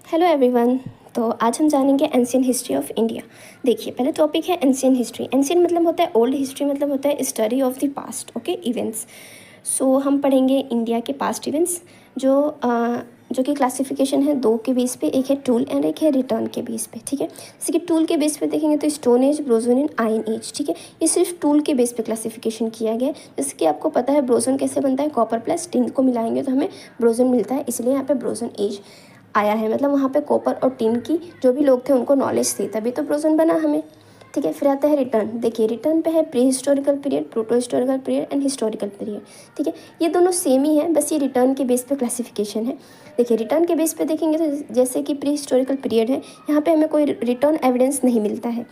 Hello everyone. तो आज हम जानेंगे एंशियंट हिस्ट्री ऑफ इंडिया। देखिए, पहले टॉपिक है एंशियंट हिस्ट्री। एंशियंट मतलब होता है ओल्ड, हिस्ट्री मतलब होता है study of the past, okay, events. So हम पढ़ेंगे इंडिया के पास्ट इवेंट्स जो कि क्लासिफिकेशन है दो के बेस पे, एक है टूल एंड एक है रिटर्न के बेस पे। ठीक है, जैसे कि टूल के बेस पे देखेंगे तो stone age, bronze and iron age. ठीक है, ये सिर्फ टूल के बेस पे क्लासिफिकेशन किया गया है। जैसे कि आपको पता है ब्रोंज़ कैसे बनता है, कॉपर प्लस टिन को मिलाएंगे तो हमें ब्रोंज़ मिलता है, इसलिए यहाँ पे ब्रोंज़ एज आया है। मतलब वहाँ पे कॉपर और टिन की जो भी लोग थे उनको नॉलेज थी, तभी तो ब्रोंज़ बना हमें। ठीक है, फिर आता है रिटर्न। देखिए, रिटर्न पे है pre historical period, proto historical period and historical period. ठीक है, ये दोनों सेम ही है, बस ये रिटर्न के बेस पे क्लासिफिकेशन है। देखिए, रिटर्न के बेस पे देखेंगे तो जैसे कि प्री हिस्टोरिकल पीरियड है, यहाँ पे हमें कोई रिटर्न एविडेंस नहीं मिलता है।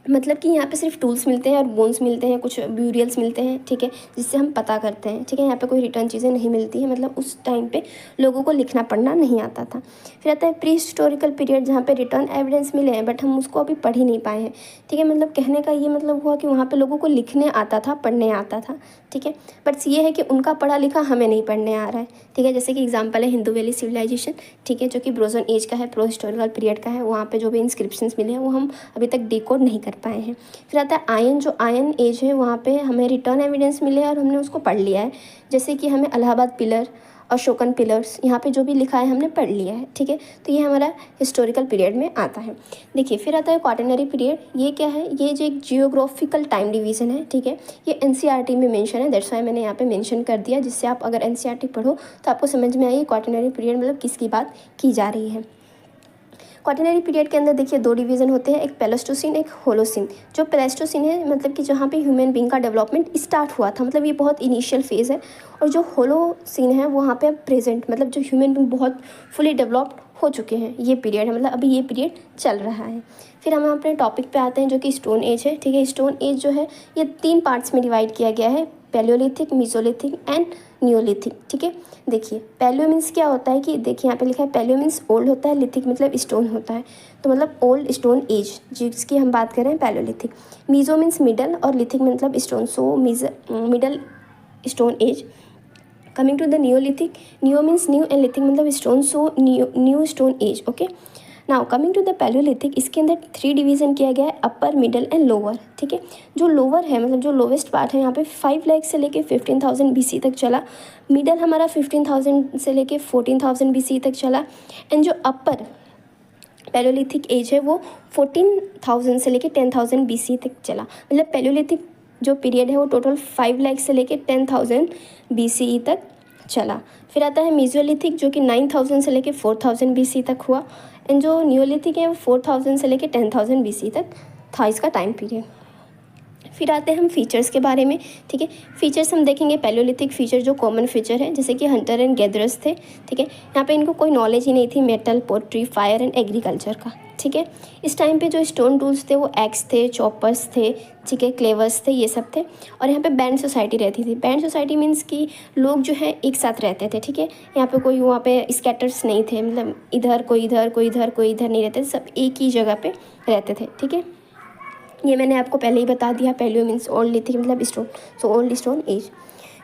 मतलब कि यहाँ पे सिर्फ टूल्स मिलते हैं और बोन्स मिलते हैं, कुछ ब्यूरियल्स मिलते हैं। ठीक है, जिससे हम पता करते हैं। ठीक है, यहाँ पे कोई रिटर्न चीज़ें नहीं मिलती है, मतलब उस टाइम पे लोगों को लिखना पढ़ना नहीं आता था। फिर आता है प्री हिस्टोरिकल पीरियड, जहाँ पे रिटर्न एविडेंस मिले हैं बट हम उसको अभी पढ़ ही नहीं पाए हैं। ठीक है, मतलब कहने का ये मतलब हुआ कि वहाँ पर लोगों को लिखने आता था, पढ़ने आता था। ठीक है, बट ये है कि उनका पढ़ा लिखा हमें नहीं पढ़ने आ रहा है। ठीक है, जैसे कि एग्जाम्पल है हिंदू वैली सिविलाइजेशन। ठीक है, जो कि ब्रोंज़ एज का है, प्रो हिस्टोरिकल पीरियड का है। वहाँ पे जो भी इंस्क्रिप्शंस मिले हैं वो हम अभी तक डिकोड नहीं कर पाए हैं। फिर आता है आयन, जो आयन एज है, वहाँ पे हमें रिटर्न एविडेंस मिले हैं और हमने उसको पढ़ लिया है। जैसे कि हमें इलाहाबाद पिलर, अशोकन पिलर्स, यहाँ पे जो भी लिखा है हमने पढ़ लिया है। ठीक है, तो ये हमारा हिस्टोरिकल पीरियड में आता है। देखिए, फिर आता है क्वाटरनरी पीरियड। ये क्या है? ये जो एक जियोग्राफिकल टाइम डिवीज़न है। ठीक है, ये एनसीईआरटी में मेंशन है, दैट्स वाई मैंने यहाँ पे मेंशन कर दिया, जिससे आप अगर एनसीईआरटी पढ़ो तो आपको समझ में आए क्वाटरनरी पीरियड मतलब किसकी बात की जा रही है। क्वाटरनरी पीरियड के अंदर देखिए दो डिवीज़न होते हैं, एक प्लेस्टोसीन, एक होलोसीन। जो प्लेस्टोसीन है मतलब कि जहाँ पे ह्यूमन बींग का डेवलपमेंट स्टार्ट हुआ था, मतलब ये बहुत इनिशियल फेज़ है। और जो होलोसीन है वहाँ पे प्रेजेंट, मतलब जो ह्यूमन बींग बहुत फुली डेवलप्ड हो चुके हैं, ये पीरियड है, मतलब अभी ये पीरियड चल रहा है। फिर हम अपने टॉपिक पे आते हैं जो कि स्टोन एज है। ठीक है, स्टोन एज जो है ये 3 पार्ट्स में डिवाइड किया गया है, पैलियोलिथिक, मेसोलिथिक एंड नियोलिथिक। ठीक है, देखिए पैलियो मीन्स क्या होता है कि देखिए यहाँ पे लिखा है पैलियो मीन्स ओल्ड होता है, लिथिक मतलब स्टोन होता है, तो मतलब ओल्ड स्टोन एज जिसकी हम बात कर रहे हैं पैलियोलिथिक। मीजो मीन्स मिडल और लिथिक मतलब stone, so middle stone age. Coming to the neolithic, neo means new and lithic मतलब stone, so new stone age. Okay, now coming to the paleolithic, इसके अंदर 3 डिवीज़न किया गया है, अपर, middle and lower. ठीक है, जो लोअर है मतलब जो लोवेस्ट पार्ट है यहाँ पे 5 लाख से लेके 15,000 BC तक चला। मिडल हमारा 15,000 से लेके 14,000 BC तक चला। एंड जो अपर पैलियोलिथिक एज है वो 14,000 से लेके 10,000 BC तक चला। मतलब पैलियोलिथिक जो पीरियड है वो टोटल 5 लाख से लेके 10,000 BCE तक चला। फिर आता है मेसोलिथिक जो कि 9,000 से लेके 4,000 BC तक हुआ। एंड जो नियोलिथिक है वो 4,000 से लेके 10,000 BC तक था इसका टाइम पीरियड। फिर आते हैं हम फीचर्स के बारे में। ठीक है, फीचर्स हम देखेंगे पैलियोलिथिक फीचर जो कॉमन फीचर है, जैसे कि हंटर एंड गैदरर्स थे। ठीक है, यहाँ पे इनको कोई नॉलेज ही नहीं थी metal, pottery, fire and agriculture का। ठीक है, इस टाइम पे जो स्टोन टूल्स थे वो एक्स थे, चॉपर्स थे, ठीक है, क्लेवर्स थे, ये सब थे। और यहाँ पे बैंड सोसाइटी रहती थी। बैंड सोसाइटी मीन्स कि लोग जो है एक साथ रहते थे। ठीक है, यहाँ पे कोई वहाँ पे स्कैटर्स नहीं थे, मतलब इधर कोई इधर, कोई इधर, कोई इधर नहीं रहते, सब एक ही जगह पे रहते थे। ठीक है, ये मैंने आपको पहले ही बता दिया, पैलियो मीन्स ओल्ड, लिथिक मतलब stone, so old stone age.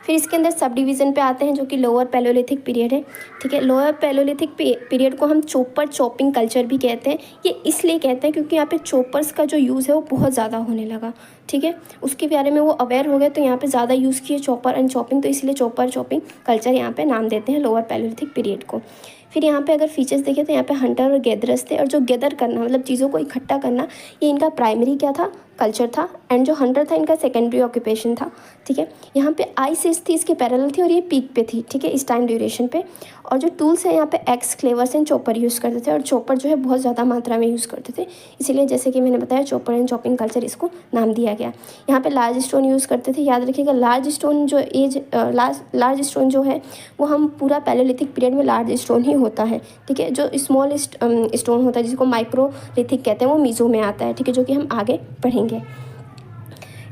फिर इसके अंदर सब डिवीज़न पे आते हैं जो कि लोअर पैलियोलिथिक पीरियड है। ठीक है, लोअर पैलियोलिथिक पीरियड को हम चोपर चॉपिंग कल्चर भी कहते हैं। ये इसलिए कहते हैं क्योंकि यहाँ पे चोपर्स का जो यूज़ है वो बहुत ज़्यादा होने लगा। ठीक है, उसके बारे में वो अवेयर हो गए तो यहाँ पे ज़्यादा यूज़ किए चॉपर एंड चॉपिंग, तो इसलिए चोपर चॉपिंग कल्चर यहाँ पे नाम देते हैं लोअर पैलियोलिथिक पीरियड को। फिर यहाँ पे अगर फीचर्स देखें तो यहाँ पे हंटर और गैदरर्स थे, और जो गैदर करना मतलब चीज़ों को इकट्ठा करना, ये इनका प्राइमरी क्या था, कल्चर था। एंड जो हंटर था इनका सेकेंडरी ऑक्यूपेशन था। ठीक है, यहाँ पे आइस एज थी इसके पैरेलल थी और ये पीक पे थी। ठीक है, इस टाइम ड्यूरेशन पे। और जो टूल्स हैं यहाँ पे x, cleavers and chopper use करते थे, और चॉपर जो है बहुत ज़्यादा मात्रा में यूज़ करते थे, इसीलिए जैसे कि मैंने बताया चॉपर एंड चॉपिंग कल्चर इसको नाम दिया गया। यहाँ पे लार्ज स्टोन यूज़ करते थे, याद रखिएगा लार्ज स्टोन जो लार्ज स्टोन जो है वो हम पूरा पैलियोलिथिक पीरियड में लार्ज स्टोन ही होता है। ठीक है, जो स्मॉल स्टोन होता है जिसको माइक्रोलिथिक कहते हैं वो मीज़ो में आता है। ठीक है, जो कि हम आगे पढ़ेंगे।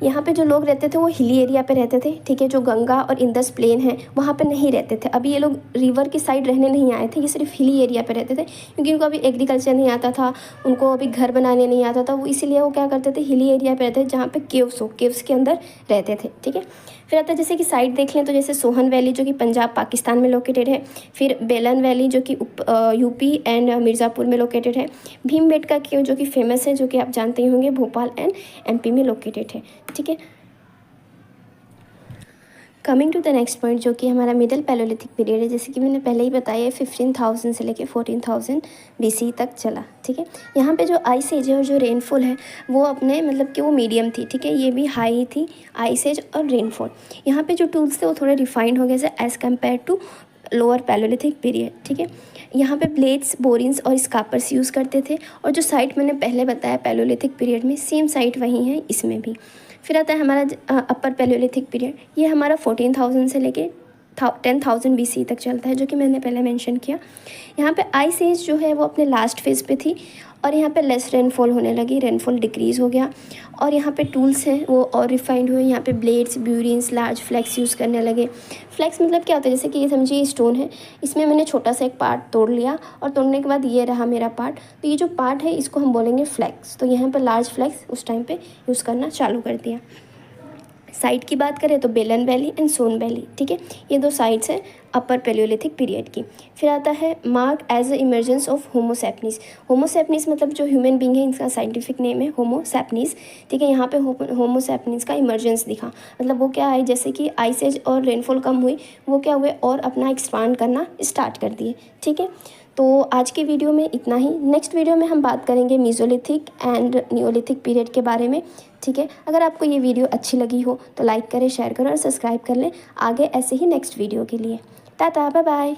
यहाँ पे जो लोग रहते थे वो हिली एरिया पे रहते थे। ठीक है, जो गंगा और इंदस प्लेन है वहाँ पे नहीं रहते थे। अभी ये लोग रिवर की साइड रहने नहीं आए थे, ये सिर्फ हिली एरिया पे रहते थे, क्योंकि उनको अभी एग्रीकल्चर नहीं आता था, उनको अभी घर बनाने नहीं आता था, वो इसीलिए वो क्या करते थे, हिली एरिया पे रहते थे जहाँ पे केव्स हो, केव्स के अंदर रहते थे। ठीक है, फिर आता है जैसे कि साइट देख लें तो जैसे सोहन वैली जो कि पंजाब पाकिस्तान में लोकेटेड है, फिर बेलन वैली जो कि यूपी एंड मिर्ज़ापुर में लोकेटेड है, भीमबेटका केव जो कि फेमस है, जो कि आप जानते ही होंगे भोपाल एंड एमपी में लोकेटेड है। ठीक है, coming to the next point जो कि हमारा मिडल पैलोलिथिक पीरियड है, जैसे कि मैंने पहले ही बताया है 15,000 से लेके 14,000 BC तक चला। ठीक है, यहाँ पे जो आइस एज है और जो रेनफॉल है वो अपने मतलब कि वो मीडियम थी। ठीक है, ये भी हाई थी आइस एज और रेनफॉल। यहाँ पे जो टूल्स थे वो थोड़े रिफाइंड हो गए as compared to lower palaeolithic period. ठीक है, यहाँ पे ब्लेड्स, बोरिन्स और स्कापर्स यूज़ करते थे, और जो साइट मैंने पहले बताया पैलोलिथिक पीरियड में सेम साइट वही है इसमें भी। फिर आता है हमारा अपर पैलोलिथिक पीरियड, ये हमारा 14,000 से लेके 10,000 BC तक चलता है, जो कि मैंने पहले मेंशन किया। यहाँ पे आइस एज जो है वो अपने लास्ट फेज़ पे थी, और यहाँ पे लेस रेनफॉल होने लगी, रेनफॉल डिक्रीज़ हो गया, और यहाँ पे टूल्स हैं वो और रिफाइंड हुए। यहाँ पे ब्लेड्स, ब्यूरिन्स, लार्ज फ्लैक्स यूज़ करने लगे। फ्लैक्स मतलब क्या होता है, जैसे कि ये समझिए स्टोन है, इसमें मैंने छोटा सा एक पार्ट तोड़ लिया, और तोड़ने के बाद ये रहा मेरा पार्ट, तो ये जो पार्ट है इसको हम बोलेंगे फ्लैक्स। तो यहाँ पर लार्ज फ्लैक्स उस टाइम पे यूज़ करना चालू कर दिया। साइट की बात करें तो बेलन वैली एंड सोन वैली। ठीक है, ये दो साइट्स हैं अपर पैलियोलिथिक पीरियड की। फिर आता है mark as a emergence of homo sapiens. Homo sapiens मतलब जो ह्यूमन बींग है, इसका साइंटिफिक नेम है होमोसैपनीस। ठीक है, यहाँ पे होमोसैपनीस का इमर्जेंस दिखा, मतलब वो क्या है, जैसे कि आइस एज और रेनफॉल कम हुई, वो क्या हुए और अपना एक्सपांड करना स्टार्ट कर दिए। ठीक है, तो आज के वीडियो में इतना ही। नेक्स्ट वीडियो में हम बात करेंगे मीज़ोलिथिक एंड नियोलिथिक पीरियड के बारे में। ठीक है, अगर आपको ये वीडियो अच्छी लगी हो तो लाइक करें, शेयर करें और सब्सक्राइब कर लें आगे ऐसे ही नेक्स्ट वीडियो के लिए। Tata, bye bye.